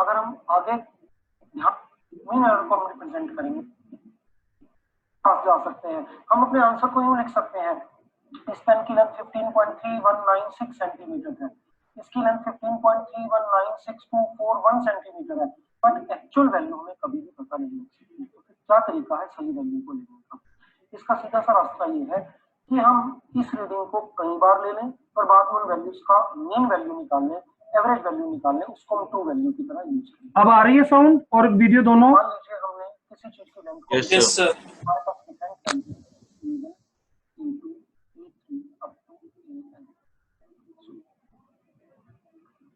अगर हम आगे मीन एरर को हम रिप्रेजेंट करेंगे पास जा सकते हैं। हम अपने आंसर को यूं लिख सकते हैं, इस पेन की लेंथ 15.3196 सेंटीमीटर है, इसकी लेंथ 15.319641 सेंटीमीटर है, बट एक्चुअल वैल्यू हमें कभी भी पता नहीं लग सकती। तो फिर क्या तरीका है सही वैल्यू को लेने का? इसका सीधा सा रास्ता ये है कि हम इस रीडिंग को कई बार ले लें और बाद में वैल्यूज का मीन वैल्यू निकाल लें, एवरेज वैल्यू निकाल लें, उसको हम ट्रू वैल्यू की तरह यूज करें। अब आ रही है साउंड और वीडियो दोनों? मान लीजिए हमने किसी चीज की लेंथ को yes sir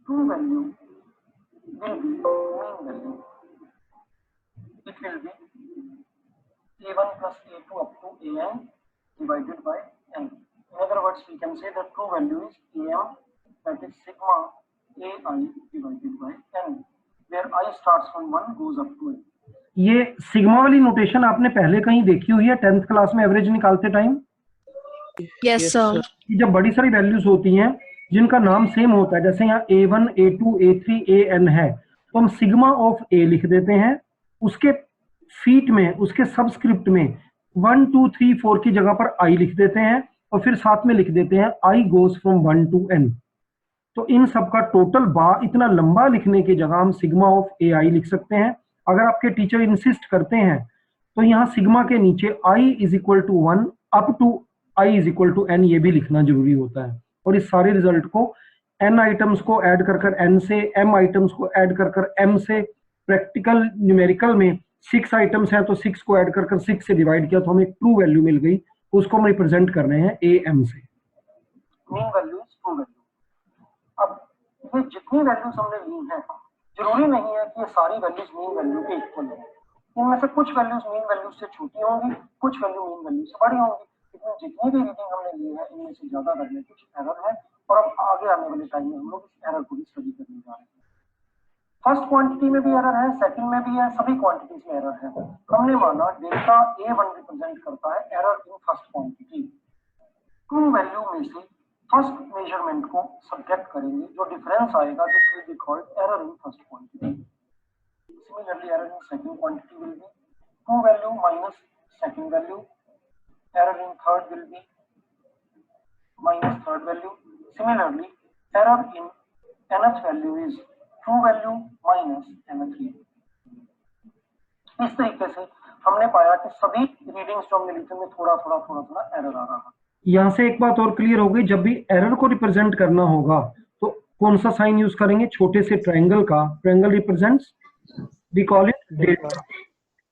true value will be mean value. It will be a1 plus a2 up to an divided by n. In other words, we can say that true value is am, that is sigma ai divided by n, where I starts from 1 goes up to n. ये sigma वाली notation आपने पहले कहीं देखी हुई है 10th class में average निकालते टाइम? Yes sir. जब बड़ी सारी वैल्यूज होती हैं जिनका नाम सेम होता है, जैसे यहाँ a1 a2 a3 an है, तो हम सिग्मा ऑफ a लिख देते हैं, उसके फीट में उसके सबस्क्रिप्ट में 1 2 3 4 की जगह पर i लिख देते हैं और फिर साथ में लिख देते हैं i goes from 1 to n। तो इन सब का टोटल इतना लंबा लिखने की जगह हम सिग्मा ऑफ ai लिख सकते हैं। अगर आपके टीचर इंसिस्ट करते हैं तो यहाँ सिग्मा के नीचे i is equal to 1 up to i is equal to n ये भी लिखना जरूरी होता है। और इस सारे रिजल्ट को n आइटम्स को ऐड कर n से, m आइटम्स को ऐड कर m से, प्रैक्टिकल न्यूमेरिकल में 6 आइटम्स हैं तो 6 को ऐड कर 6 से डिवाइड किया तो हमें ट्रू वैल्यू मिल गई, उसको हम रिप्रेजेंट कर रहे हैं am से। Mean value is true value. अब ये जितनी वैल्यूज हमने ली हैं, जरूरी नहीं है कि ये सारी वैल्यूज मीन वैल्यू के इक्वल हो। इनमें से कुछ वैल्यूज मीन वैल्यू से छोटी होंगी, कुछ वैल्यू मीन वैल्यू से बड़ी होंगी। लेकिन जितनी भी रीडिंग हमने ली है इनमें से ज्यादा वैल्यू कुछ एरर है और अब आगे आने वाले टाइम में हम लोग इस एरर को भी स्टडी करने जा रहे हैं। फर्स्ट क्वांटिटी में भी एरर है, सेकंड में भी है, सभी क्वांटिटीज में एरर है। हमने माना डेल्टा a1 रिप्रेजेंट करता है error in first quantity. True value में से फर्स्ट मेजरमेंट को सब्ट्रैक्ट करेंगे, जो डिफरेंस आएगा this will be called error in first quantity. Similarly error in second quantity will be true value minus second value, error in third will be minus third value. Similarly error in nth value is true value minus nth। इस तरीके से हमने पाया कि सभी readings जो हमने लिखी में थोड़ा थोड़ा एरर आ रहा है। यहाँ से एक बात और क्लियर हो गई, जब भी एरर को रिप्रेजेंट करना होगा तो कौन सा साइन यूज करेंगे? छोटे से ट्रायंगल का, triangle represents, we call it delta.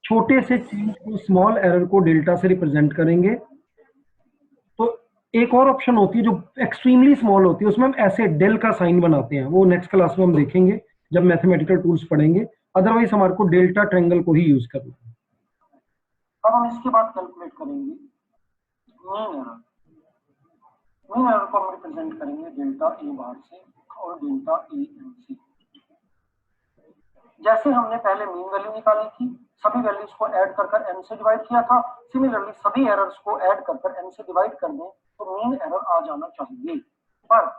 छोटे से चीज को, स्मॉल एरर को डेल्टा से रिप्रेजेंट करेंगे। तो एक और ऑप्शन होती है जो एक्सट्रीमली स्मॉल होती है, उसमें हम ऐसे डेल का साइन बनाते हैं, वो नेक्स्ट क्लास में हम देखेंगे जब मैथमेटिकल टूल्स पढ़ेंगे। अदरवाइज हमारे को डेल्टा ट्रायंगल को ही यूज करना है। अब हम इसके बाद कैलकुलेट करेंगे मीन एरर। मीन एरर को हम रिप्रेजेंट करेंगे डेल्टा ए बार से और डेल्टा ए एम से। जैसे हमने पहले मीन वैल्यू निकाली थी, सभी वैल्यूज को ऐड कर n से डिवाइड किया था, सिमिलरली सभी एरर्स को ऐड कर n से डिवाइड कर दें तो मीन एरर आ जाना चाहिए। पर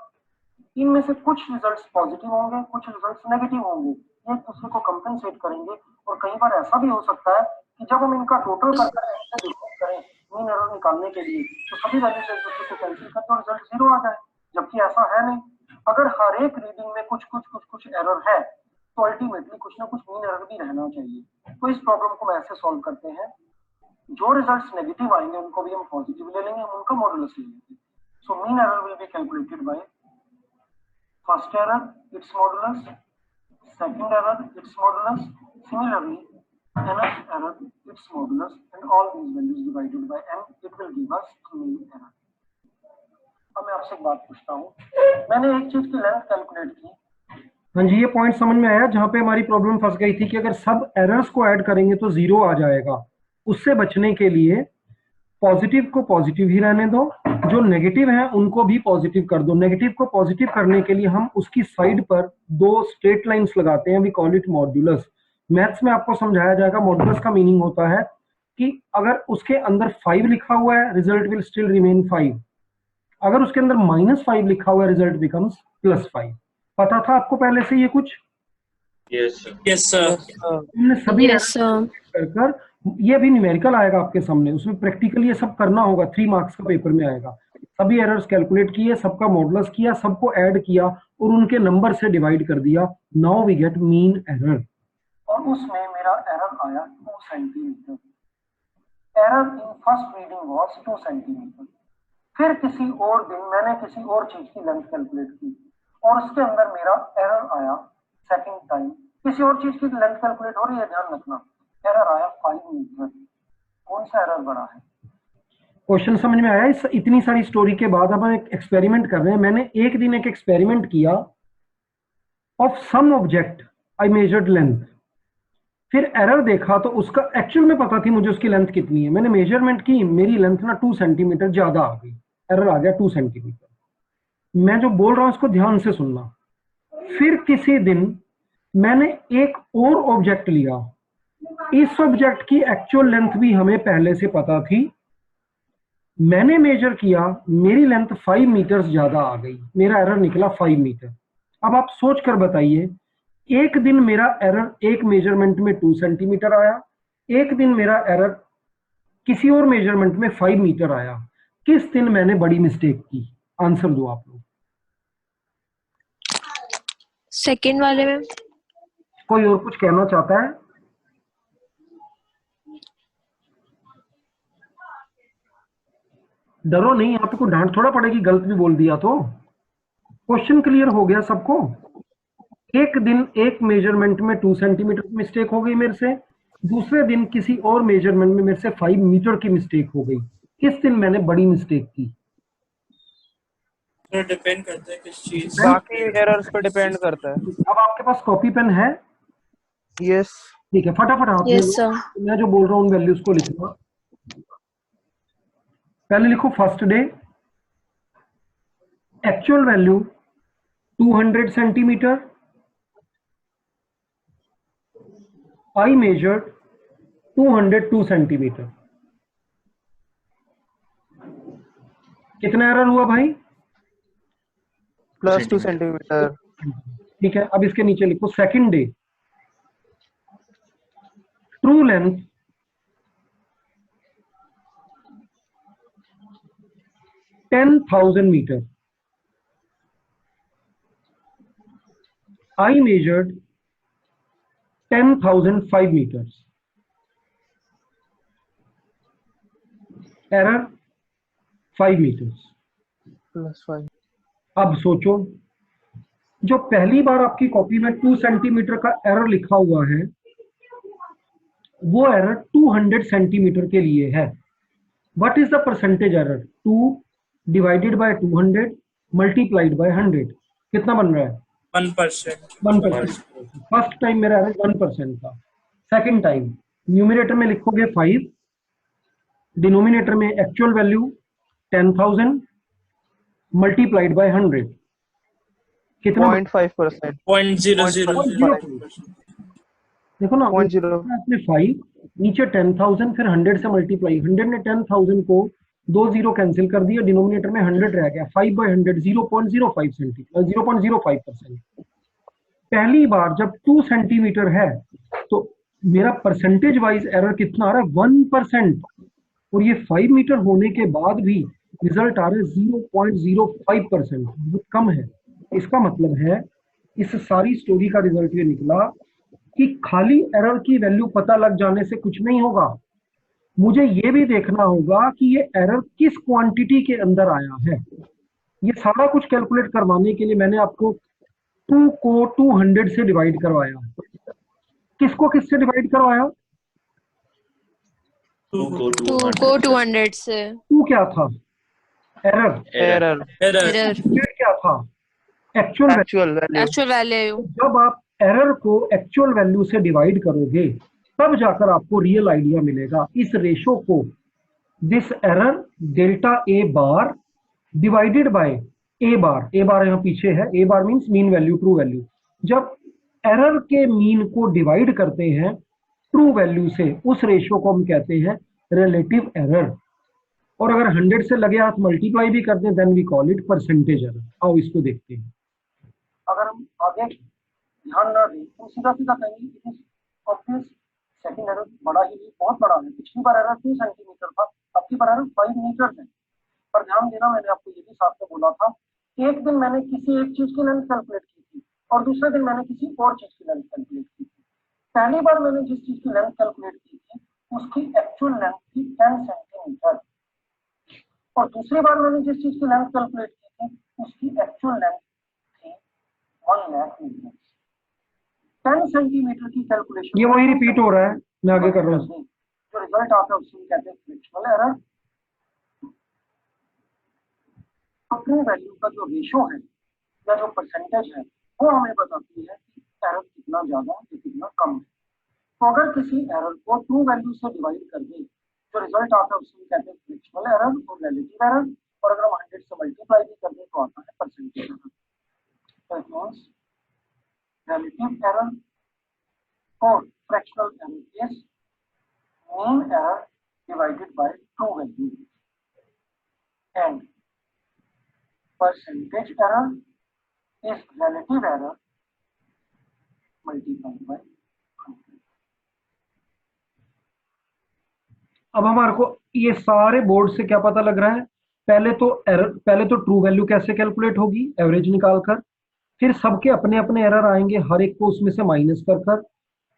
इनमें से कुछ रिजल्ट्स पॉजिटिव होंगे, कुछ रिजल्ट्स नेगेटिव होंगे, एक दूसरे को कंपेंसेट करेंगे। और कई बार ऐसा भी हो सकता है कि जब हम इनका टोटल कर n से डिवाइड करें मीन एरर निकालने के लिए तो सभी वैल्यूज एक दूसरे को कैंसिल कर दो, रिजल्ट 0 आ जाए, जबकि ऐसा है नहीं। अगर हर एक रीडिंग में कुछ एरर है तो अल्टीमेटली कुछ ना कुछ मीन एरर भी रहना चाहिए। तो इस प्रॉब्लम को हम ऐसे सॉल्व करते हैं, जो रिजल्ट्स नेगेटिव आएंगे उनको भी हम पॉजिटिव ले लेंगे, हम उनका मॉडुलस ले लेंगे। So mean error will be calculated by first error it's modulus, second error it's modulus, similarly nth error its modulus, and all these values divided by n, it will give us mean error. अब मैं आपसे एक बात पूछता हूँ, मैंने एक चीज की लेंथ कैलकुलेट की। हाँ जी, ये पॉइंट समझ में आया जहाँ पे हमारी प्रॉब्लम फंस गई थी कि अगर सब एरर्स को ऐड करेंगे तो 0 आ जाएगा। उससे बचने के लिए पॉजिटिव को पॉजिटिव ही रहने दो, जो नेगेटिव है उनको भी पॉजिटिव कर दो। नेगेटिव को पॉजिटिव करने के लिए हम उसकी साइड पर 2 स्ट्रेट लाइंस लगाते हैं, we call it modulus. Maths में आपको समझाया जाएगा मॉड्यूलस का मीनिंग होता है कि अगर उसके अंदर 5 लिखा हुआ है रिजल्ट विल स्टिल रिमेन 5, अगर उसके अंदर -5 लिखा हुआ है रिजल्ट बिकम्स +5। पता था आपको पहले से ये कुछ? Yes, sir. Yes, sir. हमने सभी Yes, sir. कर कर, ये अभी न्यूमेरिकल आएगा आपके सामने, उसमें प्रैक्टिकली ये सब करना होगा, 3 मार्क्स का पेपर में आएगा। सभी एरर्स कैलकुलेट किए, सबका मॉडुलस किया, सबको ऐड किया और उनके नंबर से डिवाइड कर दिया। Now we get mean error. और उसमें मेरा एरर आया 2 centimetre. Error in first reading was 2 centimetre. फिर किसी और दिन मैंने किसी और चीज की लेंथ कैलकुलेट की और उसके अंदर मेरा एरर आया सेकंड टाइम। किसी और चीज की लेंथ कैलकुलेट हो रही है, ध्यान रखना। एरर आया 5 मीटर। कौन सा एरर बड़ा है? क्वेश्चन समझ में आया? इस इतनी सारी स्टोरी के बाद अब हम एक एक्सपेरिमेंट कर रहे हैं। मैंने एक दिन एक एक्सपेरिमेंट किया of some object, I measured length, फिर एरर देखा तो उसका एक्चुअल में पता थी मुझे उसकी लेंथ कितनी है। मैंने मेजरमेंट की, मेरी लेंथ ना 2 सेंटीमीटर ज्यादा आ गई, एरर आ गया 2 सेंटीमीटर। मैं जो बोल रहा हूं उसको ध्यान से सुनना। फिर किसी दिन मैंने एक और ऑब्जेक्ट लिया, इस ऑब्जेक्ट की एक्चुअल लेंथ भी हमें पहले से पता थी, मैंने मेजर किया, मेरी लेंथ 5 मीटर ज्यादा आ गई, मेरा एरर निकला 5 मीटर। अब आप सोच कर बताइए, एक दिन मेरा एरर एक मेजरमेंट में 2 सेंटीमीटर आया, एक दिन मेरा एरर किसी और मेजरमेंट में 5 मीटर आया। किस दिन मैंने बड़ी मिस्टेक की? आंसर दो आप लोग। सेकंड वाले में। कोई और कुछ कहना चाहता है? डरो नहीं, आपको डांट थोड़ा पड़ेगी गलत भी बोल दिया तो। क्वेश्चन क्लियर हो गया सबको? एक दिन एक मेजरमेंट में 2 सेंटीमीटर की मिस्टेक हो गई मेरे से, दूसरे दिन किसी और मेजरमेंट में मेरे से 5 मीटर की मिस्टेक हो गई। किस दिन मैंने बड़ी मिस्टेक की? तो डिपेंड करता है किस चीज। बाकी एरर्स पे डिपेंड करता है। अब आपके पास कॉपी पेन है? यस। ठीक है, फटाफट हाथ में Yes, लो। sir. मैं जो बोल रहा हूँ उन वैल्यूज को लिखना। पहले लिखो first day, actual value 200 centimetre, I measured 202 centimetre. कितना एरर हुआ भाई? Plus 2 centimetre. ठीक है, अब इसके नीचे लिखो second day, true length 10,000 metre, I measured 10,005 meters. Error 5 meters. Plus 5। अब सोचो, जो पहली बार आपकी कॉपी में 2 सेंटीमीटर का एरर लिखा हुआ है, वो एरर 200 सेंटीमीटर के लिए है। What is the percentage error? 2 divided by 200 multiplied by 100, कितना बन रहा है? 1%। 1%। फर्स्ट टाइम मेरा एरर 1% था। सेकंड टाइम न्यूमरेटर में लिखोगे 5, डिनोमिनेटर में एक्चुअल वैल्यू 10,000 मल्टीप्लाइड बाय 100, कितना? 0.5%। 0.005%। देखो ना, 0.0। आपने 5 नीचे 10,000 फिर 100 से मल्टीप्लाई, 100 ने 10,000 को 2 जीरो कैंसिल कर दिया, डिनोमिनेटर में 100 रह गया, 5 बाय 100 0.05%। पहली बार जब 2 सेंटीमीटर है तो मेरा परसेंटेज वाइज एरर कितना आ रहा है? 1%। और ये 5 मीटर होने के बाद भी रिजल्ट आ रहा है 0.05%, बहुत कम है। इसका मतलब है इस सारी स्टोरी का रिजल्ट ये निकला कि खाली एरर की वैल्यू पता लग जाने से कुछ नहीं होगा, मुझे ये भी देखना होगा कि ये एरर किस क्वांटिटी के अंदर आया है। ये सारा कुछ कैलकुलेट करवाने के लिए मैंने आपको 2 को 200 से डिवाइड करवाया। किसको किससे डिवाइड करवाया? 2 को 2 200 को 200 से। 2 क्या था? एरर। एरर। एरर। क्या था? Actual value. Actual value. Actual value. जब आप एरर को एक्चुअल वैल्यू से डिवाइड करोगे तब जाकर आपको रियल आइडिया मिलेगा। इस रेशो को this error delta A bar divided by A bar, A bar यहाँ पीछे है, A bar means mean value, true value. जब एरर के मीन को डिवाइड करते हैं ट्रू वैल्यू से, उस रेशो को हम कहते हैं रिलेटिव एरर। और अगर 100 से लगे हाथ मल्टीप्लाई भी कर दें then we call it percentage error. आओ इसको देखते हैं। अगर हम आगे ध्यान ना दें तो सीधा सीधा कहेंगे it is obvious. Second error बड़ा ही नहीं, बहुत बड़ा है। पिछली बार एरर 2 सेंटीमीटर था, अब की बार एरर 5 मीटर है। पर ध्यान देना, मैंने आपको ये भी साथ में बोला था, एक दिन मैंने किसी एक चीज की लेंथ कैलकुलेट की थी और दूसरे दिन मैंने किसी और चीज की लेंथ कैलकुलेट की थी। पहली बार मैंने जिस चीज की लेंथ कैलकुलेट की थी उसकी एक्चुअल लेंथ थी 10 सेंटीमीटर और दूसरी बार मैंने जिस चीज की लेंथ कैलकुलेट की थी उसकी एक्चुअल लेंथ थी 1 लाख मीटर। 10 सेंटीमीटर की कैलकुलेशन ये वही रिपीट हो रहा है, मैं आगे कर रहा हूँ। जो रिजल्ट आता है उसको कहते हैं फ्रिक्शनल एरर। ट्रू वैल्यू का जो रेशो है या जो परसेंटेज है वो हमें बताती है कि एरर कितना ज्यादा या कितना कम है। तो अगर किसी एरर को ट्रू वैल्यू से डिवाइड कर दे, जो रिजल्ट आता है उसको कहते हैं फ्रिक्शनल एरर और रिलेटिव एरर, और अगर हम 100 से मल्टीप्लाई भी कर दें तो आता है परसेंटेज एरर। तो इट मींस रिलेटिव एरर और fractional error is mean error divided by true value and percentage error is relative error multiplied by 100। अब हमारे को ये सारे बोर्ड से क्या पता लग रहा है? पहले तो ट्रू वैल्यू कैसे कैलकुलेट होगी, एवरेज निकालकर। फिर सबके अपने अपने एरर आएंगे, हर एक को उसमें से माइनस कर कर।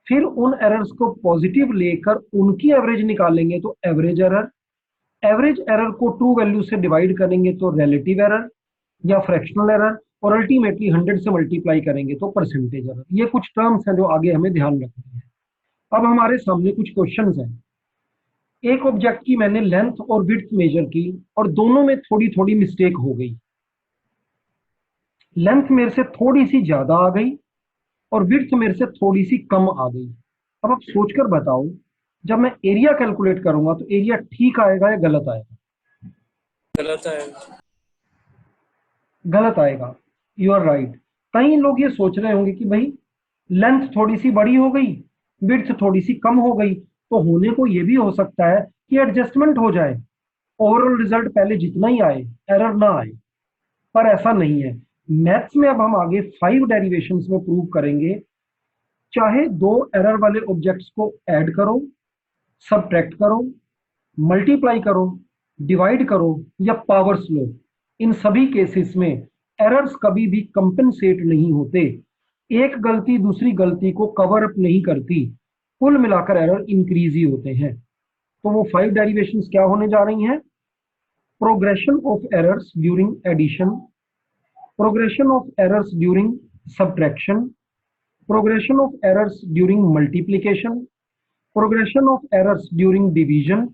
फिर उन एरर्स को पॉजिटिव लेकर उनकी एवरेज निकालेंगे तो एवरेज एरर। एवरेज एरर को ट्रू वैल्यू से डिवाइड करेंगे तो रिलेटिव एरर या फ्रैक्शनल एरर, और अल्टीमेटली 100 से मल्टीप्लाई करेंगे तो परसेंटेज एरर। ये कुछ टर्म्स हैं जो आगे हमें ध्यान रखनी है। अब हमारे सामने कुछ क्वेश्चंस हैं। एक ऑब्जेक्ट की मैंने लेंथ और विड्थ मेजर की और दोनों में थोड़ी थोड़ी मिस्टेक हो गई। लेंथ मेरे से थोड़ी सी ज्यादा आ गई और विड्थ मेरे से थोड़ी सी कम आ गई। अब आप सोचकर बताओ, जब मैं एरिया कैलकुलेट करूंगा तो एरिया ठीक आएगा या गलत आएगा? गलत है। गलत आएगा। You are right. कई लोग ये सोच रहे होंगे कि भाई लेंथ थोड़ी सी बड़ी हो गई, विड्थ थोड़ी सी कम हो गई, तो होने को ये भी हो सकता है कि एडजस्टमेंट हो जाए, ओवरऑल रिजल्ट पहले जितना ही आए, एरर ना आए। पर ऐसा नहीं है। मैथ्स में अब हम आगे 5 डेरिवेशंस में प्रूव करेंगे, चाहे दो एरर वाले ऑब्जेक्ट्स को ऐड करो, सबट्रैक्ट करो, मल्टीप्लाई करो, डिवाइड करो या पावर्स लो, इन सभी केसेस में एरर्स कभी भी कंपेंसेट नहीं होते। एक गलती दूसरी गलती को कवर अप नहीं करती, कुल मिलाकर एरर इंक्रीज ही होते हैं। तो वो 5 डेरिवेशंस क्या होने जा रही हैं? Progression of errors during addition, progression of errors during subtraction, progression of errors during multiplication, progression of errors during division,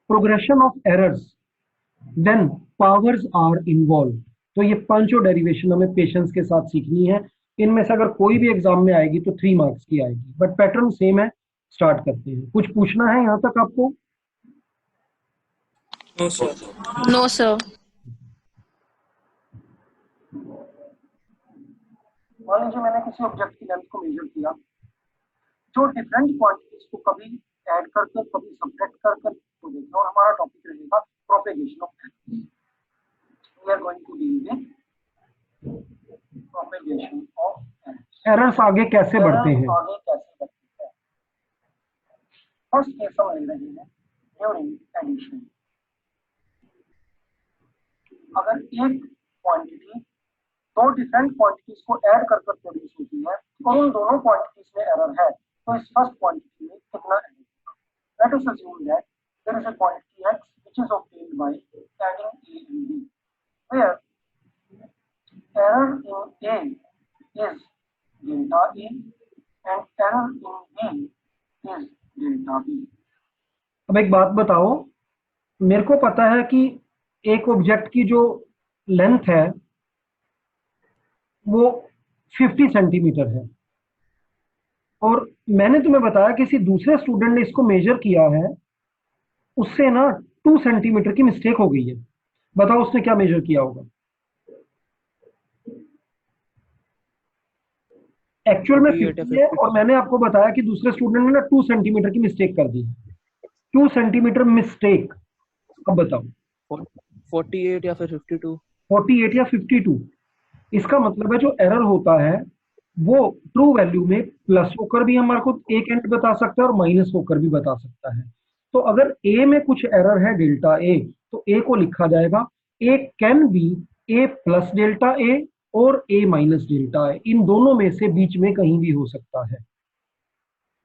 progression of errors when powers are involve. तो ये पांचों डेरिवेशन हमें पेशेंस के साथ सीखनी है। इनमें से अगर कोई भी एग्जाम में आएगी तो 3 मार्क्स की आएगी, बट पैटर्न सेम है। स्टार्ट करते हैं। कुछ पूछना है यहाँ तक आपको? No sir. No sir. मान लीजिए मैंने किसी ऑब्जेक्ट की लेंथ को मेजर किया, जो डिफरेंट क्वांटिटीज को कभी ऐड करके कभी सब्ट्रैक्ट करके तो देखना, और हमारा टॉपिक रहेगा propagation of errors. We are going to deal with propagation of errors. Errors आगे कैसे बढ़ते हैं? आगे कैसे बढ़ते हैं? फर्स्ट केस हम ले रहे हैं ड्यूरिंग एडिशन। अगर एक क्वांटिटी दो डिफरेंट क्वांटिटीज को ऐड कर प्रोड्यूस होती है और उन दोनों क्वांटिटीज में एरर है, तो इस फर्स्ट क्वांटिटी में कितना एरर होगा? Let us assume that there is a quantity x which is obtained by adding a and b, where error in a is delta a and error in b is delta b। अब एक बात बताओ, मेरे को पता है कि एक ऑब्जेक्ट की जो लेंथ है वो 50 सेंटीमीटर है, और मैंने तुम्हें बताया किसी दूसरे स्टूडेंट ने इसको मेजर किया है, उससे ना 2 सेंटीमीटर की मिस्टेक हो गई है। बताओ उसने क्या मेजर किया होगा? एक्चुअल में 50 है और मैंने आपको बताया कि दूसरे स्टूडेंट ने ना 2 सेंटीमीटर की मिस्टेक कर दी। 2 सेंटीमीटर मिस्टेक। अब बताओ 48 या फिर 52। 48 या 52। इसका मतलब है जो एरर होता है वो ट्रू वैल्यू में प्लस होकर भी हमारे को एक एंड बता सकता है और माइनस होकर भी बता सकता है। तो अगर ए में कुछ एरर है डेल्टा ए, तो ए को लिखा जाएगा A can be A plus delta A और ए माइनस डेल्टा ए, इन दोनों में से बीच में कहीं भी हो सकता है।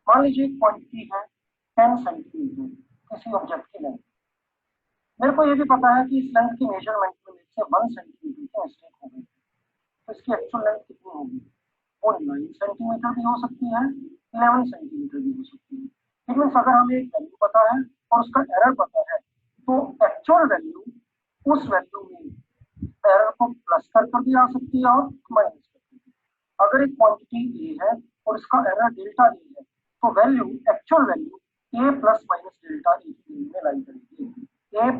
मान लीजिए क्वांटिटी है 10 सेंटीमीटर किसी ऑब्जेक्ट की लेंथ, मेरे को ये भी पता है कि इस लेंथ की मेजरमेंट में मेरे से 1 सेंटीमीटर की मिस्टेक हो गई, तो इसकी एक्चुअल लेंथ कितनी होगी? वो 9 सेंटीमीटर भी हो सकती है, 11 सेंटीमीटर भी हो सकती है। इट मीन्स अगर हमें एक वैल्यू पता है और उसका एरर पता है, तो एक्चुअल वैल्यू उस वैल्यू में एरर को प्लस कर भी आ सकती है और माइनस कर भी। अगर एक क्वांटिटी ए है और इसका एरर डेल्टा ए है, तो वैल्यू एक्चुअल वैल्यू ए प्लस माइनस डेल्टा ए की में लाई करेगी। ए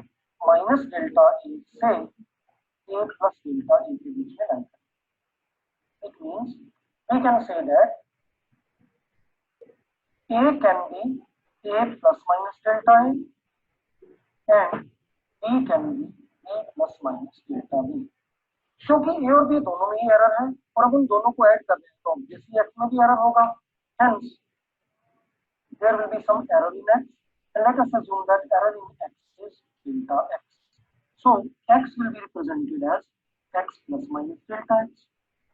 माइनस डेल्टा ए से ए प्लस डेल्टा ए के बीच में लाई करेगी। It means we can say that a can be a plus minus delta a and b can be b plus minus delta b। क्योंकि a और b दोनों में ही एरर है और अब उन दोनों को ऐड कर दें तो ऑब्वियसली x में भी एरर होगा, hence there will be some error in x and let us assume that error in x is delta x, so x will be represented as x plus minus delta x।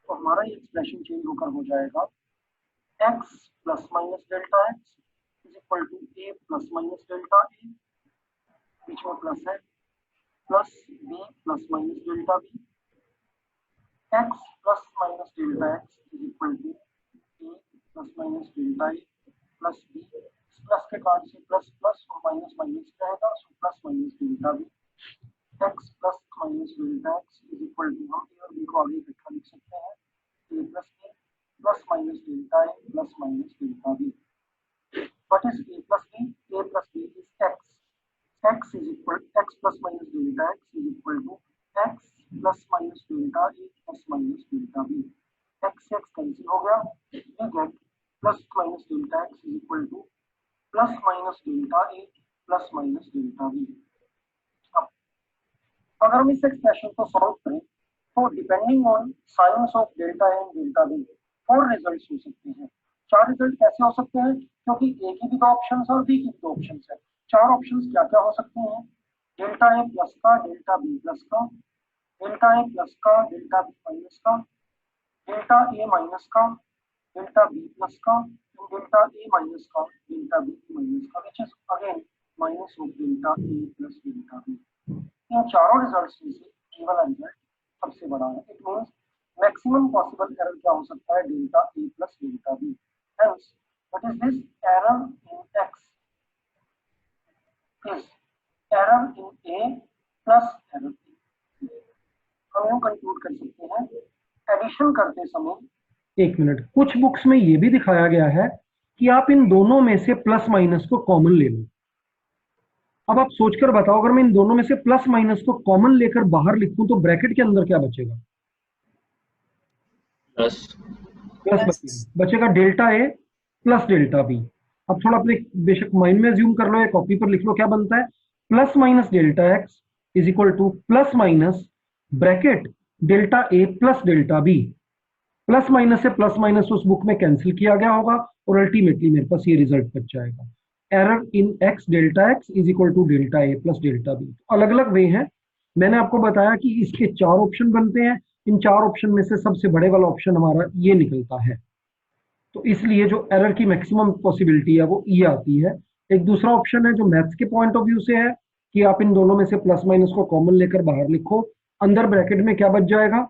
तो हमारा ये expression change होकर हो जाएगा x plus minus delta x is equal to a plus minus delta a, बीच में plus है, plus b plus minus delta b, x plus minus delta x is equal to a plus minus delta a plus b, plus के card से plus plus और minus minus रहेगा, so plus minus delta b, x plus minus delta x is equal to हम a और b को आगे इकट्ठा लिख सकते हैं a plus b plus minus delta a plus minus delta b। What is a plus b? A plus b is x. X is equal x plus minus delta x is equal to x plus minus delta a plus minus delta b। x से x cancel हो गया, we get plus minus delta x is equal to plus minus delta a plus minus delta b। अब अगर हम इस expression को solve करें तो depending on signs of delta A and delta B 4 results हो सकते हैं। 4 रिजल्ट कैसे हो सकते हैं? क्योंकि ए की भी 2 ऑप्शंस है और बी की भी 2 ऑप्शंस है। 4 ऑप्शंस क्या क्या हो सकते हैं? डेल्टा ए प्लस का, डेल्टा बी प्लस का, डेल्टा ए प्लस का, डेल्टा बी माइनस का, डेल्टा ए माइनस का, डेल्टा बी प्लस का, डेल्टा ए माइनस का, डेल्टा बी माइनस का, which is again minus of delta A plus delta B. इन चारों results में से ए वाला रिजल्ट सबसे बड़ा है। It means maximum possible error क्या हो सकता है? Delta A plus delta B. Hence, what is this? Error in x is error in a plus error in b। हम यूं कंक्लूड कर सकते हैं एडिशन करते समय। एक मिनट, कुछ बुक्स में ये भी दिखाया गया है कि आप इन दोनों में से प्लस माइनस को कॉमन ले लो। अब आप सोचकर बताओ, अगर मैं इन दोनों में से प्लस माइनस को कॉमन लेकर बाहर लिखूं तो ब्रैकेट के अंदर क्या बचेगा? प्लस बचेगा delta A plus delta B. अब थोड़ा अपने बेशक माइंड में ज्यूम कर लो या कॉपी पर लिख लो, क्या बनता है? Plus minus delta x is equal to plus minus bracket delta A plus delta B. Plus minus से प्लस माइनस उस बुक में कैंसिल किया गया होगा और अल्टीमेटली मेरे पास ये रिजल्ट बच जाएगा, error in x delta x is equal to delta A plus delta B. अलग अलग वे हैं, मैंने आपको बताया कि इसके 4 ऑप्शन बनते हैं। इन 4 ऑप्शन में से सबसे बड़े वाला ऑप्शन हमारा ये निकलता है, तो इसलिए जो एरर की मैक्सिमम पॉसिबिलिटी है वो ये आती है। एक दूसरा ऑप्शन है जो मैथ्स के पॉइंट ऑफ व्यू से है कि आप इन दोनों में से प्लस माइनस को कॉमन लेकर बाहर लिखो, अंदर ब्रैकेट में क्या बच जाएगा?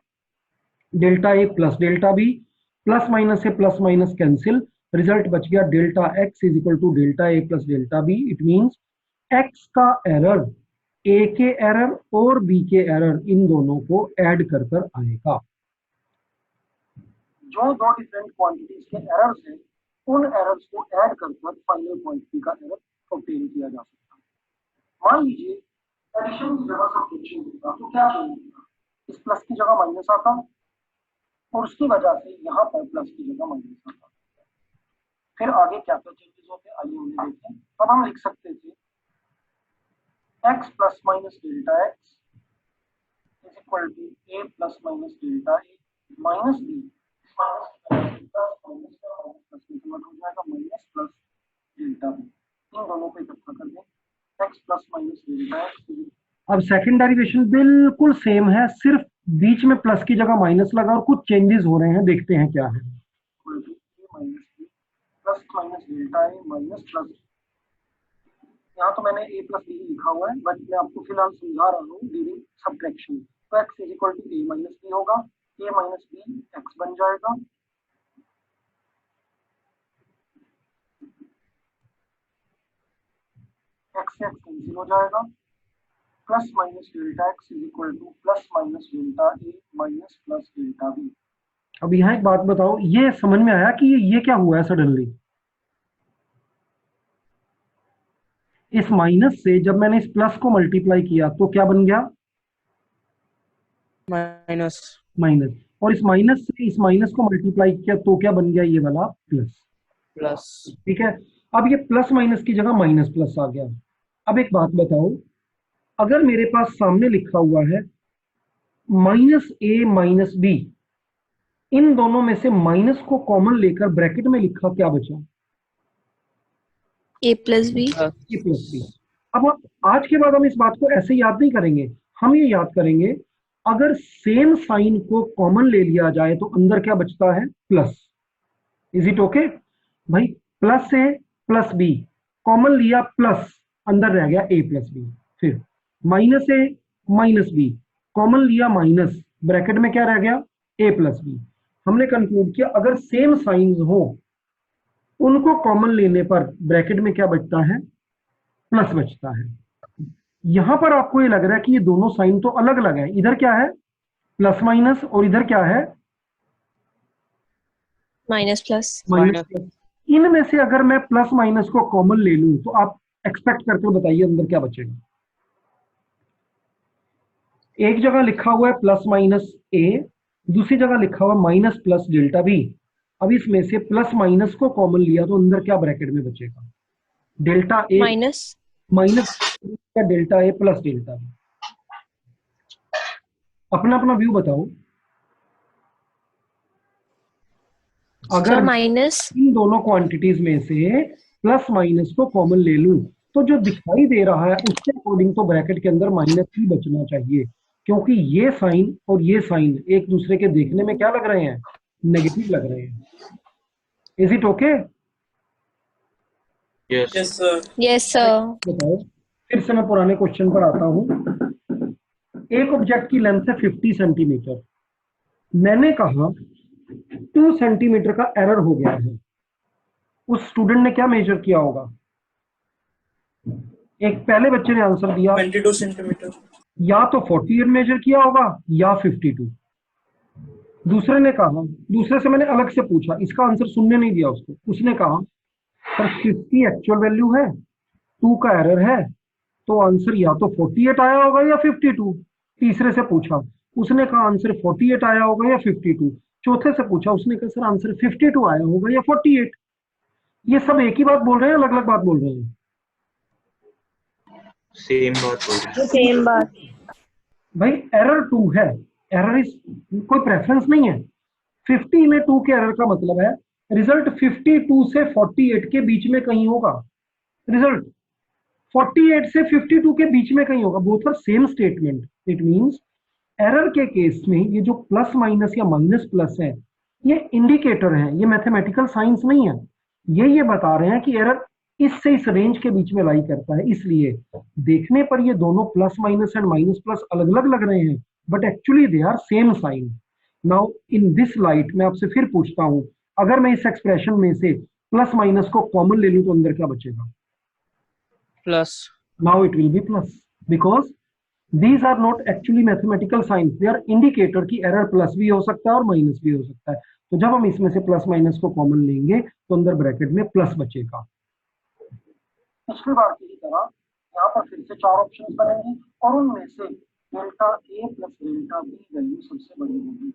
Delta A plus delta B, plus minus से प्लस माइनस कैंसिल, रिजल्ट बच गया delta x is equal to delta A plus delta B. It means X का एरर ए के एरर और बी के एरर इन दोनों को ऐड कर कर आएगा। जो 2 डिफरेंट क्वांटिटीज के एरर्स हैं उन एरर्स को ऐड कर कर फाइनल क्वांटिटी का एरर ऑब्टेन किया जा सकता है। मान लीजिए एडिशन की जगह सब्ट्रैक्शन होगा तो क्या चेंज होगा? इस प्लस की जगह माइनस आता और उसकी वजह से यहाँ पर प्लस की जगह माइनस आता। फिर आगे क्या क्या चेंजेस होते हैं आइए उन्हें देखें। तब हम लिख सकते थे x plus minus delta x is equal to a plus minus delta A minus B minus minus का माइनस प्लस में कन्वर्ट हो जाएगा, माइनस प्लस डेल्टा बी, इन दोनों को इकट्ठा कर दें, x plus minus delta x. अब सेकंड डेरिवेशन बिल्कुल सेम है, सिर्फ बीच में प्लस की जगह माइनस लगा और कुछ चेंजेस हो रहे हैं, देखते हैं क्या है। Minus B plus minus delta A minus plus, यहाँ तो मैंने a प्लस बी लिखा हुआ है, बट मैं आपको फिलहाल समझा रहा हूँ ड्यूरिंग सब्ट्रैक्शन। तो x is equal to a minus B होगा, a माइनस बी x बन जाएगा, x से x कैंसिल हो जाएगा, plus minus delta x is equal to plus minus delta a minus plus delta b। अब यहाँ एक बात बताओ, ये समझ में आया कि ये क्या हुआ है सडनली? इस माइनस से जब मैंने इस प्लस को मल्टीप्लाई किया तो क्या बन गया? माइनस। माइनस। और इस माइनस से इस माइनस को मल्टीप्लाई किया तो क्या बन गया? ये वाला प्लस। प्लस। ठीक है, अब ये प्लस माइनस की जगह माइनस प्लस आ गया। अब एक बात बताओ, अगर मेरे पास सामने लिखा हुआ है माइनस ए माइनस बी, इन दोनों में से माइनस को कॉमन लेकर ब्रैकेट में लिखा, क्या बचा? a plus B. A plus B. अब आज के बाद हम इस बात को ऐसे याद नहीं करेंगे, हम ये याद करेंगे अगर सेम साइन को कॉमन ले लिया जाए तो अंदर क्या बचता है? प्लस। इज इट ओके भाई? प्लस ए प्लस बी कॉमन लिया, प्लस, अंदर रह गया ए प्लस बी। फिर माइनस ए माइनस बी कॉमन लिया, माइनस, ब्रैकेट में क्या रह गया? ए प्लस बी। हमने कंक्लूड किया अगर सेम साइंस हो उनको कॉमन लेने पर ब्रैकेट में क्या बचता है? प्लस बचता है। यहां पर आपको ये लग रहा है कि ये दोनों साइन तो अलग अलग है, इधर क्या है? प्लस माइनस, और इधर क्या है? Minus plus. Minus plus. इनमें से अगर मैं प्लस माइनस को कॉमन ले लूं तो आप एक्सपेक्ट करके बताइए अंदर क्या बचेगा? एक जगह लिखा हुआ है प्लस माइनस ए, दूसरी जगह लिखा हुआ माइनस प्लस डेल्टा बी। अब इसमें से प्लस माइनस को कॉमन लिया तो अंदर क्या ब्रैकेट में बचेगा? Delta A minus minus delta A plus delta B. अपना अपना व्यू बताओ। अगर माइनस इन दोनों क्वांटिटीज में से प्लस माइनस को कॉमन ले लूं तो जो दिखाई दे रहा है उसके अकॉर्डिंग तो ब्रैकेट के अंदर माइनस ही बचना चाहिए, क्योंकि ये साइन और ये साइन एक दूसरे के देखने में क्या लग रहे हैं? नेगेटिव लग रहे हैं। Is it okay? Yes sir. Yes sir. बताओ, फिर से मैं पुराने क्वेश्चन पर आता हूं। एक ऑब्जेक्ट की लेंथ है 50 सेंटीमीटर, मैंने कहा 2 सेंटीमीटर का एरर हो गया है। उस स्टूडेंट ने क्या मेजर किया होगा? एक पहले बच्चे ने आंसर दिया 22 सेंटीमीटर। या तो 48 मेजर किया होगा या 52। दूसरे ने कहा, दूसरे से मैंने अलग से पूछा, इसका आंसर सुनने नहीं दिया उसको, उसने कहा सर 50 एक्चुअल वैल्यू है, 2 का एरर है, तो आंसर या तो 48 आया होगा या 52। तीसरे से पूछा, उसने कहा आंसर 48 आया होगा या 52। चौथे से पूछा, उसने कहा सर आंसर 52 आया होगा या 48। ये सब एक ही बात बोल रहे हैं, अलग अलग बात बोल रहे हैं? सेम बात हो रही है। सेम बात। भाई एरर 2 है, एरर इस कोई प्रेफरेंस नहीं है। 50 में 2 के एरर का मतलब है रिजल्ट 52 से 48 के बीच में कहीं होगा, रिजल्ट 48 से 52 के बीच में कहीं होगा। Both are same statement. It means error के केस में ये जो प्लस माइनस या माइनस प्लस है ये इंडिकेटर है, ये मैथमेटिकल साइंस नहीं है। ये बता रहे हैं कि एरर इससे इस रेंज के बीच में लाई करता है। इसलिए देखने पर ये दोनों plus minus and minus plus अलग अलग लग रहे हैं, but actually they are same sign. Now in this light मैं आपसे फिर पूछता हूं, अगर मैं इस एक्सप्रेशन में से प्लस माइनस को कॉमन ले लूं तो अंदर क्या बचेगा? Plus. Now it will be plus, because these are not actually mathematical signs, they are indicator कि एरर प्लस भी हो सकता है और माइनस भी हो सकता है। तो जब हम इसमें से प्लस माइनस को कॉमन लेंगे तो अंदर ब्रैकेट में प्लस बचेगा। पिछली बार की तरह यहाँ पर फिर से 4 ऑप्शन बनेंगे और उनमें से delta A plus delta B value सबसे बड़ी होगी।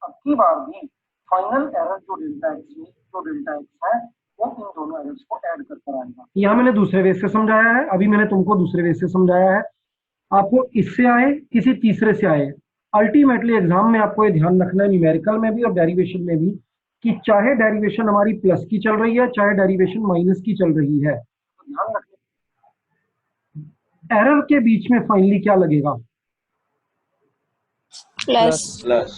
अब की बार भी फाइनल एरर जो डेल्टा एक्स है वो इन दोनों एरर्स को ऐड कर आएगा। यहाँ मैंने दूसरे वे से समझाया है, अभी मैंने तुमको दूसरे वे से समझाया है। आपको इससे आए किसी तीसरे से आए, अल्टीमेटली एग्जाम में आपको ये ध्यान रखना है, न्यूमेरिकल में भी और डेरिवेशन में भी, कि चाहे डेरिवेशन हमारी प्लस की चल रही है चाहे डेरिवेशन माइनस की चल रही है, तो ध्यान रखिए एरर के बीच में फाइनली क्या लगेगा? Plus. Plus.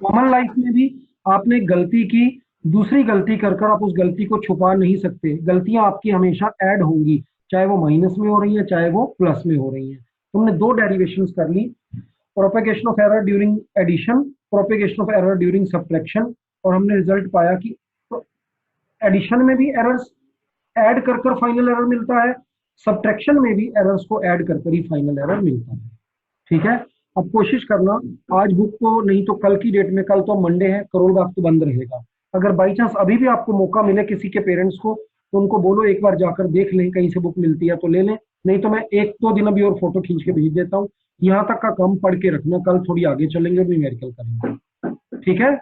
कॉमन लाइफ में भी आपने गलती की, दूसरी गलती कर आप उस गलती को छुपा नहीं सकते। गलतियां आपकी हमेशा ऐड होंगी, चाहे वो माइनस में हो रही है चाहे वो प्लस में हो रही है। तुमने दो डेरिवेशंस कर ली, propagation of error during addition, propagation of error during subtraction, और हमने रिजल्ट पाया कि एडिशन में भी एरर्स ऐड कर फाइनल एरर मिलता है, सब्ट्रैक्शन में भी एरर्स को ऐड कर ही फाइनल एरर मिलता है। ठीक है, अब कोशिश करना आज बुक को, नहीं तो कल की डेट में, कल तो मंडे है, करोल बाग तो बंद रहेगा। अगर बाई चांस अभी भी आपको मौका मिले किसी के पेरेंट्स को, तो उनको बोलो एक बार जाकर देख लें, कहीं से बुक मिलती है तो ले लें, नहीं तो मैं 1-2 दिन अभी और फोटो खींच के भेज देता हूँ। यहाँ तक का काम पढ़ के रखना, कल थोड़ी आगे चलेंगे, न्यूमेरिकल करेंगे। ठीक है,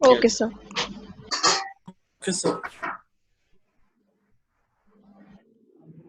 Okay, sir. Okay, sir.